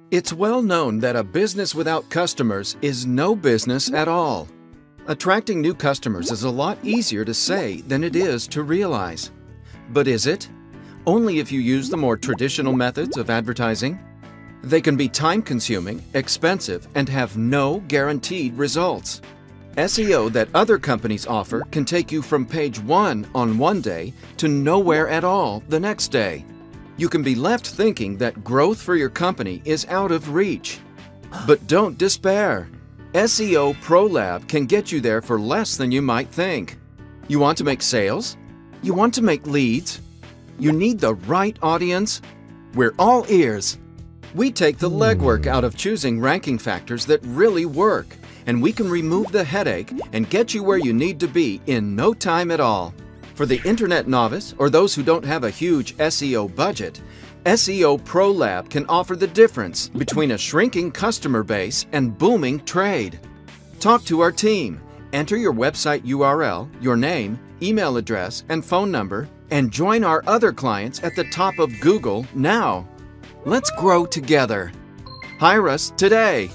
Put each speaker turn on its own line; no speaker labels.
It's well known that a business without customers is no business at all. Attracting new customers is a lot easier to say than it is to realize. But is it? Only if you use the more traditional methods of advertising. They can be time-consuming, expensive, and have no guaranteed results. SEO that other companies offer can take you from page 1 on one day to nowhere at all the next day. You can be left thinking that growth for your company is out of reach. But don't despair. SEO Pro Lab can get you there for less than you might think. You want to make sales? You want to make leads? You need the right audience? We're all ears. We take the legwork out of choosing ranking factors that really work, and we can remove the headache and get you where you need to be in no time at all. For the internet novice or those who don't have a huge SEO budget, SEO Pro Lab can offer the difference between a shrinking customer base and booming trade. Talk to our team. Enter your website URL, your name, email address, and phone number, and join our other clients at the top of Google now. Let's grow together. Hire us today.